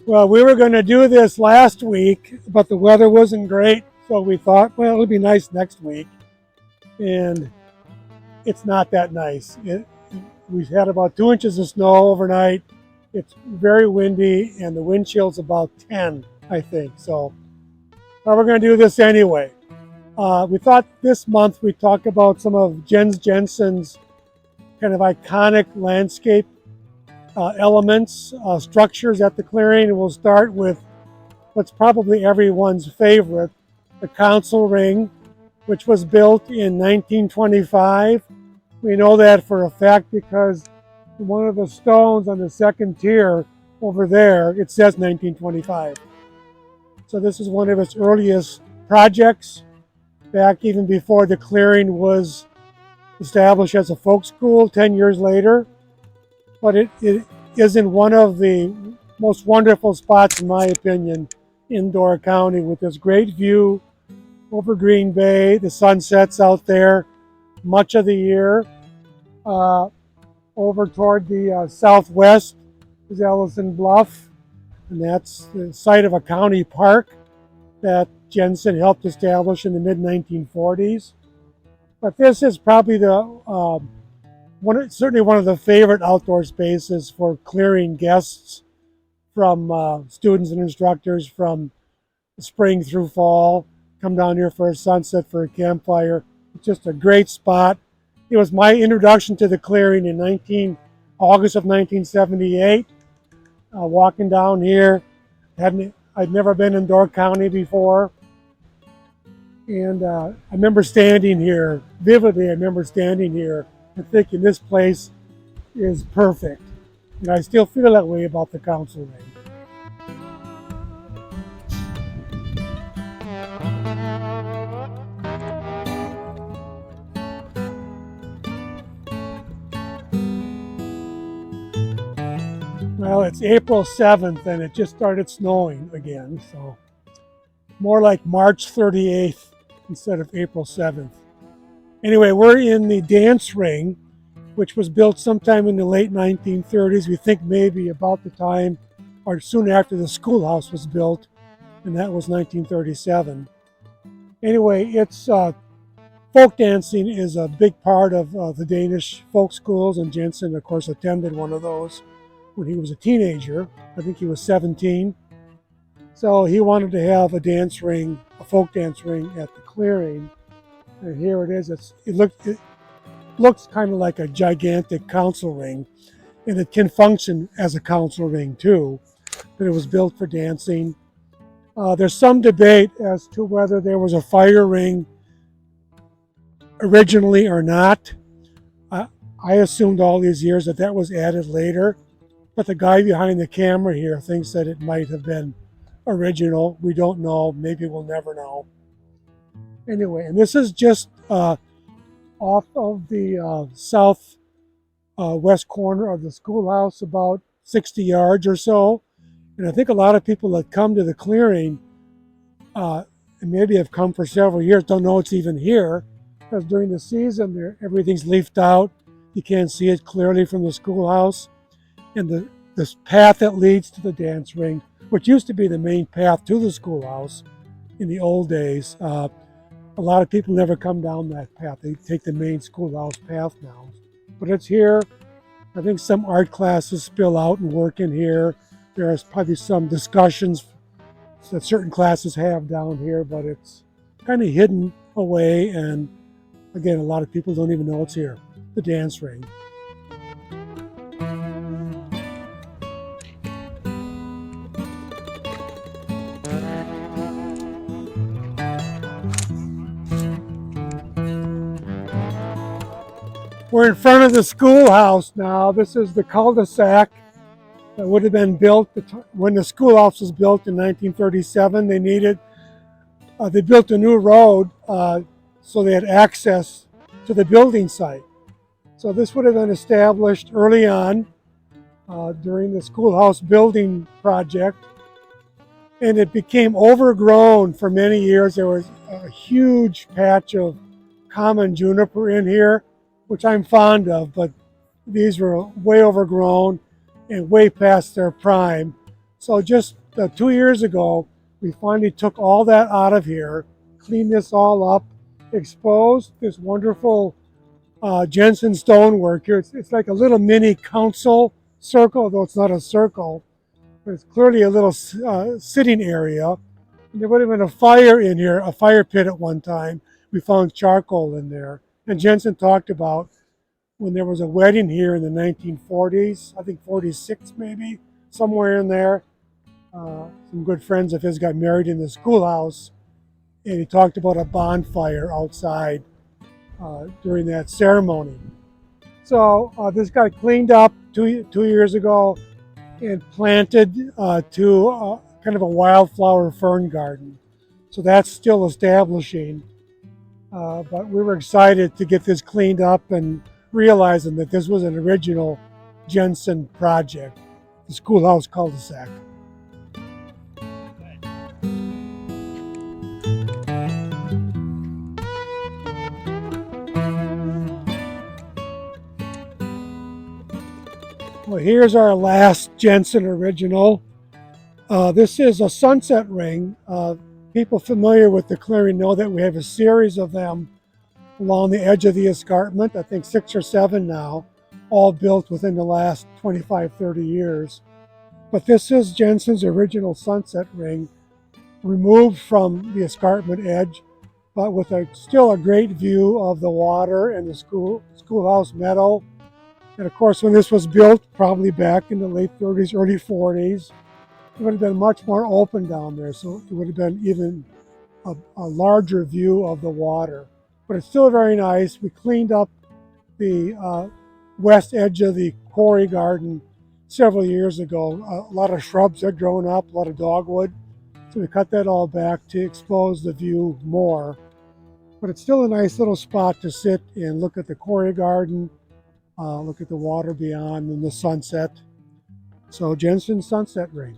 Well, we were going to do this last week, but the weather wasn't great, so we thought, well, it'll be nice next week. And it's not that nice. We've had about 2 inches of snow overnight. It's very windy, and the wind chill's about 10, I think. So, but we're going to do this anyway. We thought this month we'd talk about some of Jens Jensen's kind of iconic landscape elements, structures at the clearing. And we'll start with what's probably everyone's favorite, the council ring, which was built in 1925. We know that for a fact because one of the stones on the second tier over there, it says 1925. So this is one of its earliest projects, back even before the clearing was established as a folk school 10 years later. But it is in one of the most wonderful spots, in my opinion, in Door County, with this great view over Green Bay. The sun sets out there much of the year. Over toward the southwest is Ellison Bluff, and that's the site of a county park that Jensen helped establish in the mid-1940s. But this is probably certainly one of the favorite outdoor spaces for clearing guests from students and instructors from spring through fall. Come down here for a sunset, for a campfire. It's just a great spot. It was my introduction to the clearing in August of 1978. Walking down here, I'd never been in Door County before. And I remember standing here, vividly I remember standing here and thinking this place is perfect. And I still feel that way about the council ring. Well, it's April 7th and it just started snowing again, so more like March 38th instead of April 7th. Anyway, we're in the dance ring, which was built sometime in the late 1930s. We think maybe about the time or soon after the schoolhouse was built, and that was 1937. Anyway, it's folk dancing is a big part of the Danish folk schools, and Jensen, of course, attended one of those when he was a teenager. I think he was 17. So he wanted to have a dance ring, a folk dance ring at the clearing. And here it is. It looks kind of like a gigantic council ring, and it can function as a council ring too, but it was built for dancing. There's some debate as to whether there was a fire ring originally or not. I assumed all these years that was added later, but the guy behind the camera here thinks that it might have been original. We don't know. Maybe we'll never know. Anyway, and this is just off of the south west corner of the schoolhouse, about 60 yards or so. And I think a lot of people that come to the clearing, and maybe have come for several years, don't know it's even here, because during the season everything's leafed out. You can't see it clearly from the schoolhouse. And this path that leads to the dance ring, which used to be the main path to the schoolhouse in the old days, a lot of people never come down that path. They take the main schoolhouse path now. But it's here. I think some art classes spill out and work in here. There's probably some discussions that certain classes have down here, but it's kind of hidden away. And again, a lot of people don't even know it's here, the dance ring. We're in front of the schoolhouse now. This is the cul-de-sac that would have been built when the schoolhouse was built in 1937. They built a new road so they had access to the building site. So this would have been established early on during the schoolhouse building project. And it became overgrown for many years. There was a huge patch of common juniper in here, which I'm fond of, but these were way overgrown and way past their prime. So just 2 years ago, we finally took all that out of here, cleaned this all up, exposed this wonderful Jensen stonework here. It's like a little mini council circle, though it's not a circle, but it's clearly a little sitting area. And there would have been a fire in here, a fire pit at one time. We found charcoal in there. And Jensen talked about when there was a wedding here in the 1940s, I think 46 maybe, somewhere in there. Some good friends of his got married in the schoolhouse, and he talked about a bonfire outside during that ceremony. So this got cleaned up 2 years ago and planted to kind of a wildflower fern garden. So that's still establishing. But we were excited to get this cleaned up and realizing that this was an original Jensen project, the schoolhouse cul-de-sac. Well, here's our last Jensen original. This is a sunset ring. People familiar with the clearing know that we have a series of them along the edge of the escarpment, I think 6 or 7 now, all built within the last 25, 30 years. But this is Jensen's original sunset ring, removed from the escarpment edge, but with still a great view of the water and the schoolhouse meadow. And of course, when this was built, probably back in the late 30s, early 40s, it would have been much more open down there, so it would have been even a larger view of the water. But it's still very nice. We cleaned up the west edge of the quarry garden several years ago. A lot of shrubs had grown up, a lot of dogwood, so we cut that all back to expose the view more. But it's still a nice little spot to sit and look at the quarry garden, look at the water beyond and the sunset. So Jensen Sunset Ring.